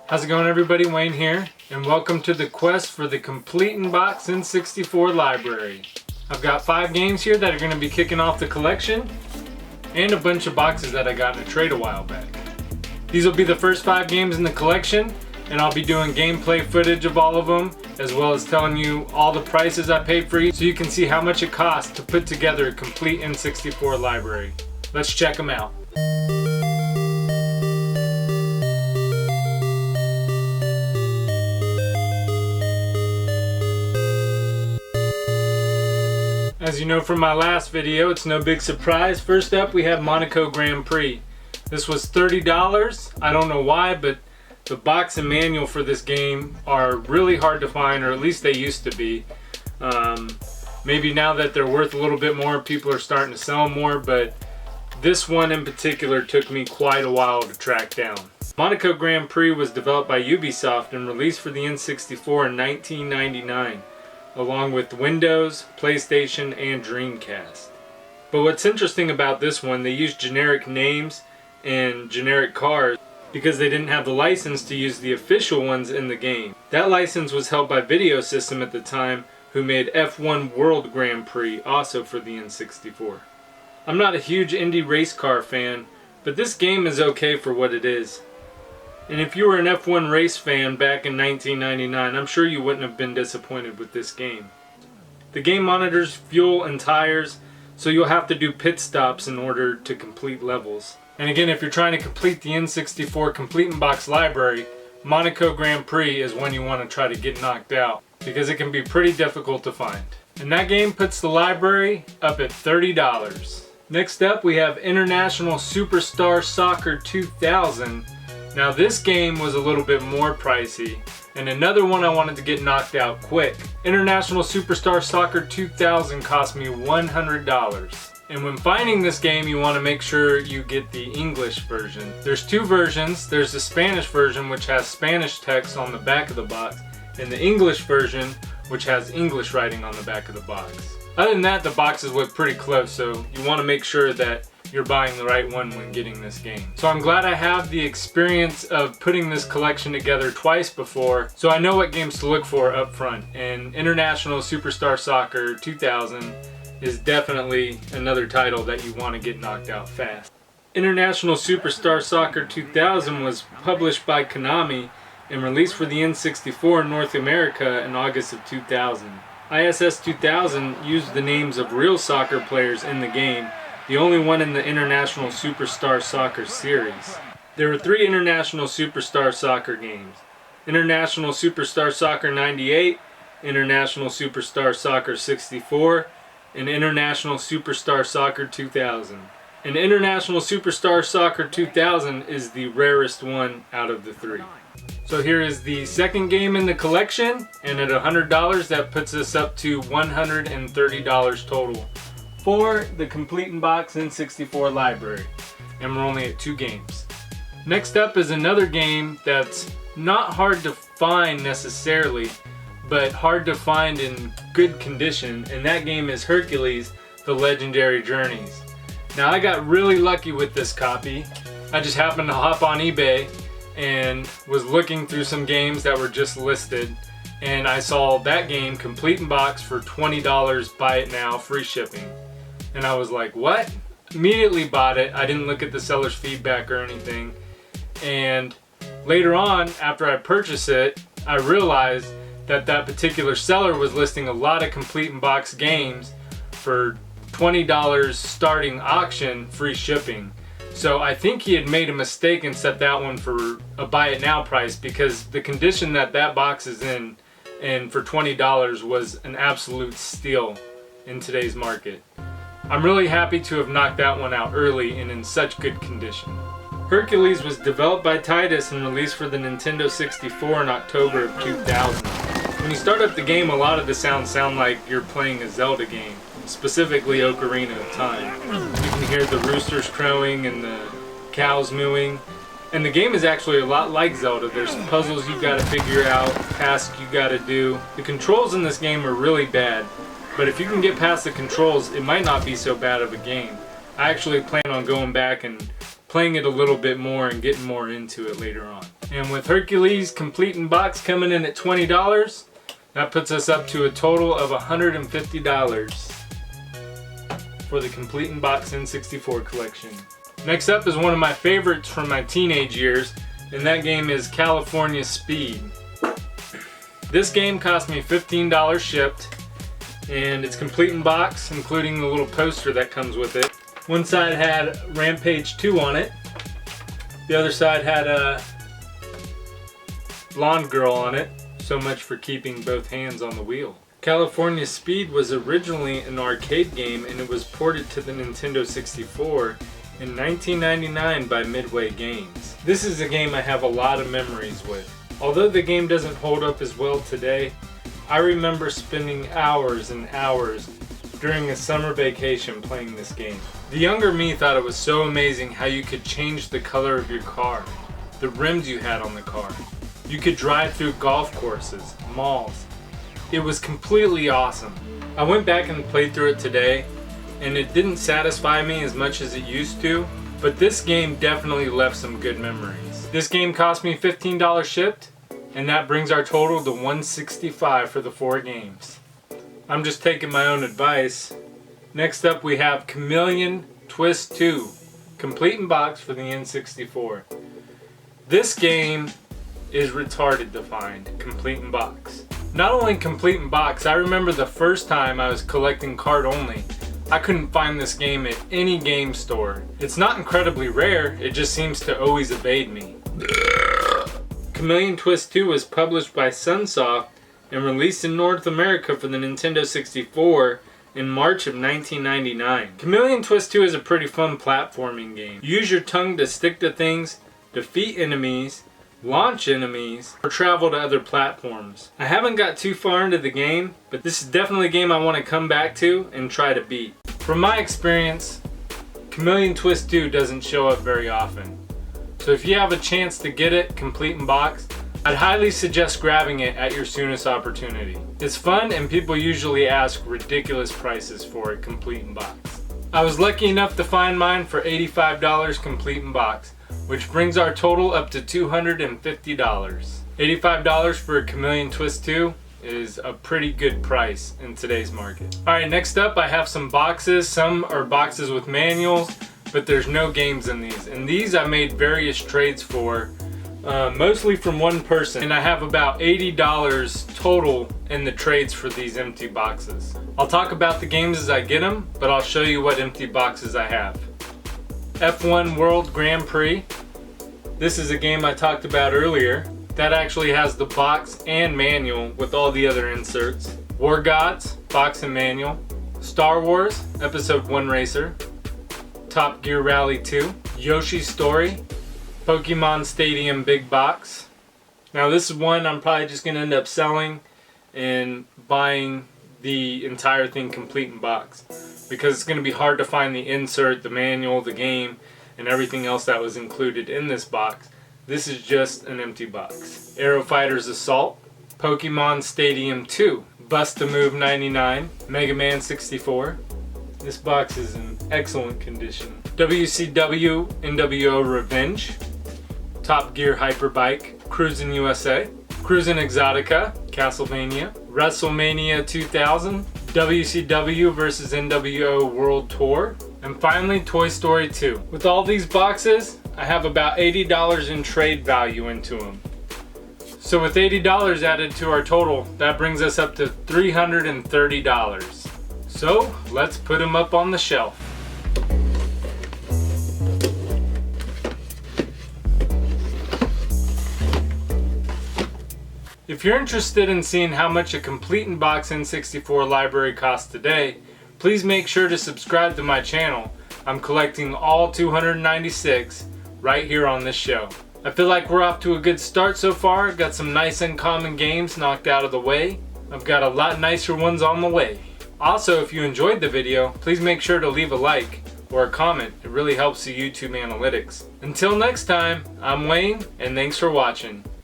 How's it going, everybody? Wayne here, and welcome to the quest for the complete in-box N64 library. I've got 5 games here that are going to be kicking off the collection, and a bunch of boxes that I got in a trade a while back. These will be the first 5 games in the collection, and I'll be doing gameplay footage of all of them, as well as telling you all the prices I paid for each, so you can see how much it costs to put together a complete N64 library. Let's check them out. As you know from my last video, it's no big surprise. First up, we have Monaco Grand Prix. This was $30. I don't know why, but the box and manual for this game are really hard to find, or at least they used to be. Maybe now that they're worth a little bit more, people are starting to sell more, but this one in particular took me quite a while to track down. Monaco Grand Prix was developed by Ubisoft and released for the N64 in 1999. Along with Windows, PlayStation, and Dreamcast. But what's interesting about this one, they used generic names and generic cars because they didn't have the license to use the official ones in the game. That license was held by Video System at the time, who made F1 World Grand Prix also for the N64. I'm not a huge indie race car fan, but this game is okay for what it is. And if you were an F1 race fan back in 1999, I'm sure you wouldn't have been disappointed with this game. The game monitors fuel and tires, so you'll have to do pit stops in order to complete levels. And again, if you're trying to complete the N64 Complete in Box library, Monaco Grand Prix is one you want to try to get knocked out, because it can be pretty difficult to find. And that game puts the library up at $30. Next up, we have International Superstar Soccer 2000. Now this game was a little bit more pricey, and another one I wanted to get knocked out quick. International Superstar Soccer 2000 cost me $100. And when finding this game, you want to make sure you get the English version. There's 2 versions. There's the Spanish version, which has Spanish text on the back of the box, and the English version, which has English writing on the back of the box. Other than that, the boxes look pretty close, so you want to make sure that you're buying the right one when getting this game. So I'm glad I have the experience of putting this collection together twice before, so I know what games to look for up front. And International Superstar Soccer 2000 is definitely another title that you want to get knocked out fast. International Superstar Soccer 2000 was published by Konami and released for the N64 in North America in August of 2000. ISS 2000 used the names of real soccer players in the game, the only one in the International Superstar Soccer series. There were 3 International Superstar Soccer games: International Superstar Soccer 98, International Superstar Soccer 64, and International Superstar Soccer 2000. And International Superstar Soccer 2000 is the rarest one out of the 3. So here is the second game in the collection, and at $100 that puts us up to $130 total for the Complete in Box N64 library, and we're only at 2 games. Next up is another game that's not hard to find necessarily, but hard to find in good condition, and that game is Hercules: The Legendary Journeys. Now I got really lucky with this copy. I just happened to hop on eBay and was looking through some games that were just listed, and I saw that game Complete in Box for $20, buy it now, free shipping. And I was like, what? Immediately bought it. I didn't look at the seller's feedback or anything. And later on, after I purchased it, I realized that that particular seller was listing a lot of Complete in Box games for $20 starting auction, free shipping. So I think he had made a mistake and set that one for a buy it now price, because the condition that that box is in and for $20 was an absolute steal in today's market. I'm really happy to have knocked that one out early and in such good condition. Hercules was developed by Titus and released for the Nintendo 64 in October of 2000. When you start up the game, a lot of the sounds sound like you're playing a Zelda game, specifically Ocarina of Time. You can hear the roosters crowing and the cows mooing. And the game is actually a lot like Zelda. There's puzzles you gotta figure out, tasks you gotta do. The controls in this game are really bad, but if you can get past the controls, it might not be so bad of a game. I actually plan on going back and playing it a little bit more and getting more into it later on. And with Hercules complete in box coming in at $20, that puts us up to a total of $150 for the complete in box N64 collection. Next up is one of my favorites from my teenage years, and that game is California Speed. This game cost me $15 shipped, and it's complete in box, including the little poster that comes with it. One side had Rampage 2 on it. The other side had a blonde girl on it. So much for keeping both hands on the wheel. California Speed was originally an arcade game, and it was ported to the Nintendo 64 in 1999 by Midway Games. This is a game I have a lot of memories with. Although the game doesn't hold up as well today, I remember spending hours and hours during a summer vacation playing this game. The younger me thought it was so amazing how you could change the color of your car, the rims you had on the car. You could drive through golf courses, malls. It was completely awesome. I went back and played through it today, and it didn't satisfy me as much as it used to, but this game definitely left some good memories. This game cost me $15 shipped, and that brings our total to $165 for the 4 games. I'm just taking my own advice. Next up we have Chameleon Twist 2, complete in box for the N64. This game is retarded to find, complete in box. Not only complete in box, I remember the first time I was collecting card only, I couldn't find this game at any game store. It's not incredibly rare, it just seems to always evade me. Chameleon Twist 2 was published by Sunsoft and released in North America for the Nintendo 64 in March of 1999. Chameleon Twist 2 is a pretty fun platforming game. You use your tongue to stick to things, defeat enemies, launch enemies, or travel to other platforms. I haven't got too far into the game, but this is definitely a game I want to come back to and try to beat. From my experience, Chameleon Twist 2 doesn't show up very often. So if you have a chance to get it complete in box, I'd highly suggest grabbing it at your soonest opportunity. It's fun, and people usually ask ridiculous prices for it complete in box. I was lucky enough to find mine for $85 complete in box, which brings our total up to $250. $85 for a Chameleon Twist 2 is a pretty good price in today's market. Alright, next up I have some boxes. Some are boxes with manuals, but there's no games in these. And these I made various trades for, mostly from one person. And I have about $80 total in the trades for these empty boxes. I'll talk about the games as I get them, but I'll show you what empty boxes I have. F1 World Grand Prix. This is a game I talked about earlier. That actually has the box and manual with all the other inserts. War Gods, box and manual. Star Wars, Episode 1 Racer. Top Gear Rally 2. Yoshi's Story. Pokemon Stadium Big Box. Now this is one I'm probably just going to end up selling and buying the entire thing complete in box, because it's going to be hard to find the insert, the manual, the game, and everything else that was included in this box. This is just an empty box. Aero Fighters Assault, Pokemon Stadium 2, Bust-A-Move 99, Mega Man 64. This box is in excellent condition. WCW NWO Revenge, Top Gear Hyperbike, Cruisin' USA, Cruisin' Exotica, Castlevania, WrestleMania 2000, WCW vs. NWO World Tour, and finally Toy Story 2. With all these boxes, I have about $80 in trade value into them. So with $80 added to our total, that brings us up to $330. So let's put them up on the shelf. If you're interested in seeing how much a complete in box N64 library costs today, please make sure to subscribe to my channel. I'm collecting all 296 right here on this show. I feel like we're off to a good start so far. Got some nice uncommon games knocked out of the way. I've got a lot nicer ones on the way. Also, if you enjoyed the video, please make sure to leave a like or a comment. It really helps the YouTube analytics. Until next time, I'm Wayne, and thanks for watching.